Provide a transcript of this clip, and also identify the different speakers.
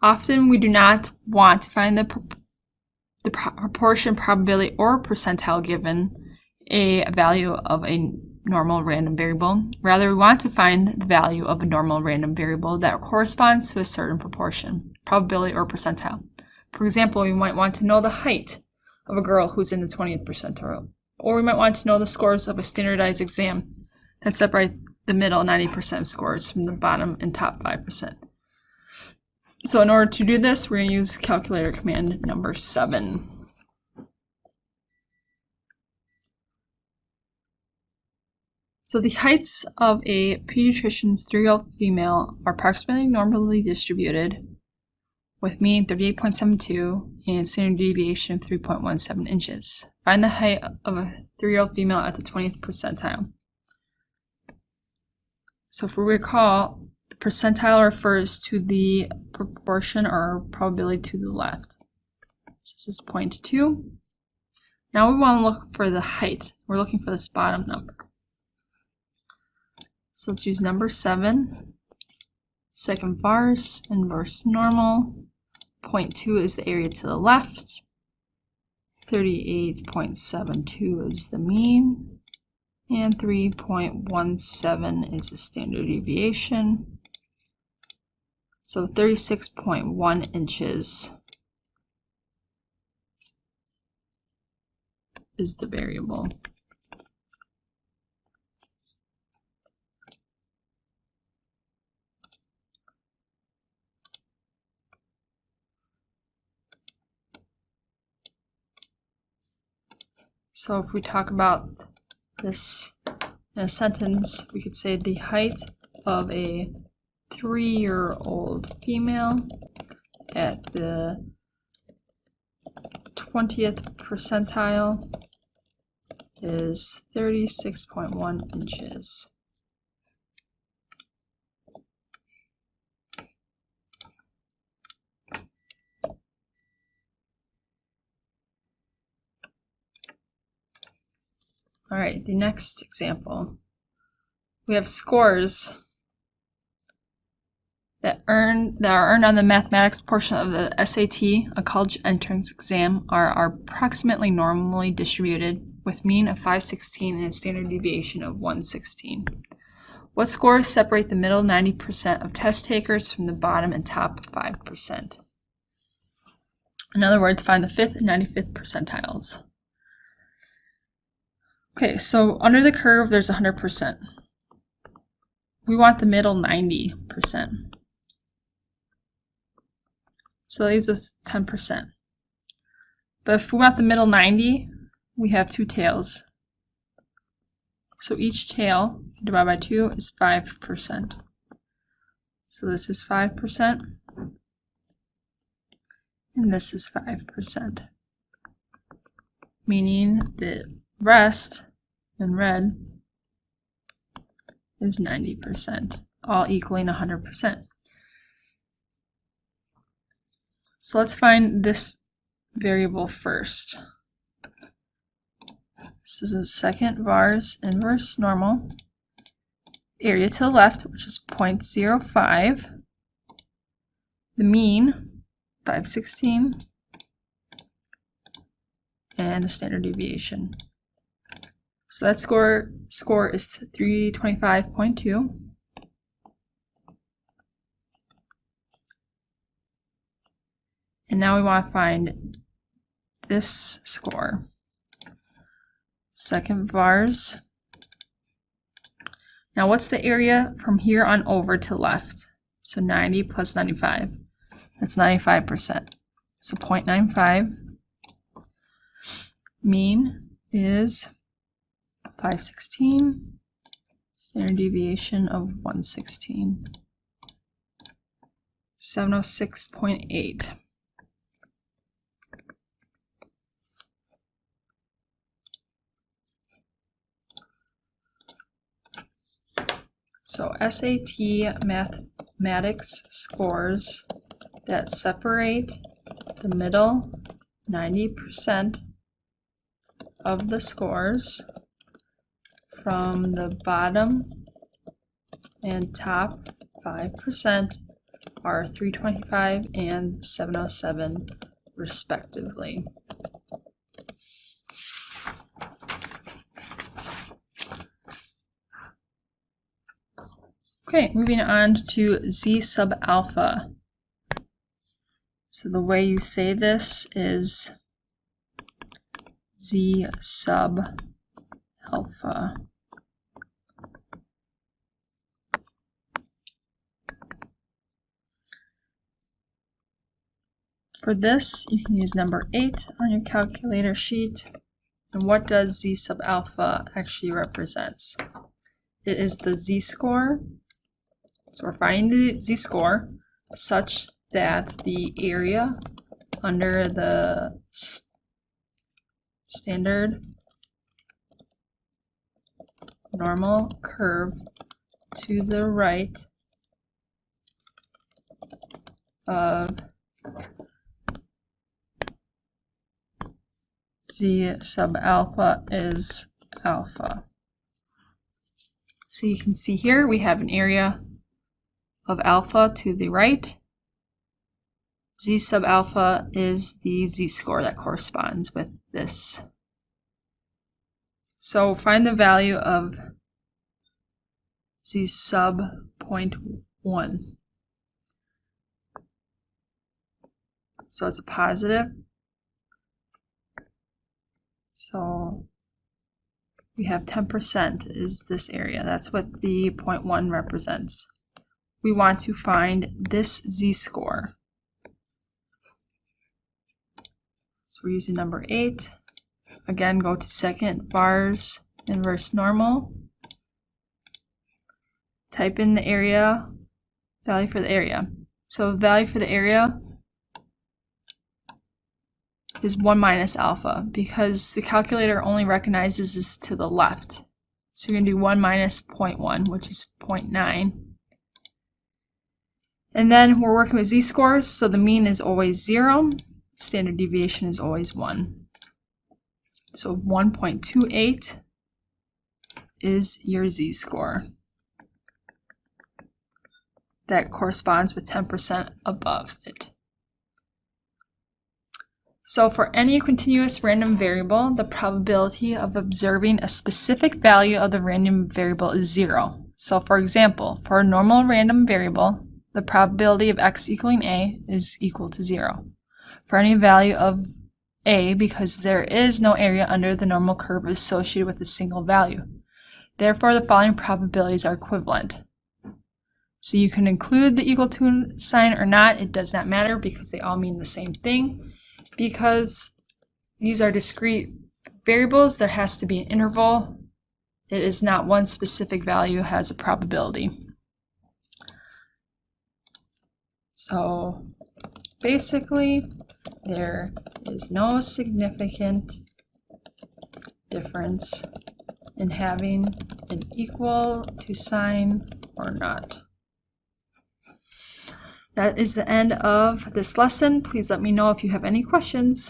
Speaker 1: Often we do not want to find the proportion, probability, or percentile given a value of a normal random variable. Rather, we want to find the value of a normal random variable that corresponds to a certain proportion, probability, or percentile. For example, we might want to know the height of a girl who's in the 20th percentile, or we might want to know the scores of a standardized exam that separate the middle 90% of scores from the bottom and top 5%. So in order to do this, we're going to use calculator command number 7. So the heights of a pediatrician's 3-year-old female are approximately normally distributed, with mean 38.72 and standard deviation of 3.17 inches. Find the height of a 3-year-old female at the 20th percentile. So if we recall, the percentile refers to the proportion or probability to the left. So this is 0.2. Now we want to look for the height. We're looking for this bottom number. So let's use number 7, second vars, inverse normal. 0.2 is the area to the left. 38.72 is the mean. And 3.17 is the standard deviation. So 36.1 inches is the variable. So if we talk about this in a sentence, we could say the height of a 3-year-old female at the 20th percentile is 36.1 inches. All right, the next example. We have scores that are earned on the mathematics portion of the SAT, a college entrance exam, are approximately normally distributed with mean of 516 and a standard deviation of 116. What scores separate the middle 90% of test takers from the bottom and top 5%? In other words, find the 5th and 95th percentiles. Okay, so under the curve, there's 100%. We want the middle 90%. So that leaves us 10%. But if we want the middle 90, we have 2 tails. So each tail divided by 2 is 5%. So this is 5, and this is 5. Meaning the rest in red is 90%, all equaling 100%. So let's find this variable first. This is a second vars inverse normal. Area to the left, which is 0.05. The mean, 516. And the standard deviation. So that score is 325.2. And now we want to find this score. Second vars. Now what's the area from here on over to left? So 90 plus 95. That's 95%. So 0.95. Mean is 516. Standard deviation of 116. 706.8. So SAT mathematics scores that separate the middle 90% of the scores from the bottom and top 5% are 325 and 707 respectively. Okay, moving on to z sub alpha. So the way you say this is z sub alpha. For this, you can use number 8 on your calculator sheet. And what does z sub alpha actually represents? It is the z-score. So we're finding the z-score such that the area under the standard normal curve to the right of z sub alpha is alpha. So you can see here we have an area of alpha to the right. Z sub alpha is the z-score that corresponds with this. So find the value of z sub 0.1. So it's a positive. So we have 10% is this area. That's what the 0.1 represents. We want to find this z-score. So we're using number 8. Again, go to second, vars, inverse normal. Type in the area, value for the area. So the value for the area is 1 minus alpha because the calculator only recognizes this to the left. So you're going to do 1 minus 0.1, which is 0.9. And then we're working with z-scores, so the mean is always 0. Standard deviation is always 1. So 1.28 is your z-score. That corresponds with 10% above it. So for any continuous random variable, the probability of observing a specific value of the random variable is 0. So for example, for a normal random variable, the probability of x equaling a is equal to 0. For any value of a, because there is no area under the normal curve associated with a single value. Therefore, the following probabilities are equivalent. So you can include the equal to sign or not. It does not matter because they all mean the same thing. Because these are discrete variables, there has to be an interval. It is not one specific value has a probability. So basically, there is no significant difference in having an equal to sign or not. That is the end of this lesson. Please let me know if you have any questions.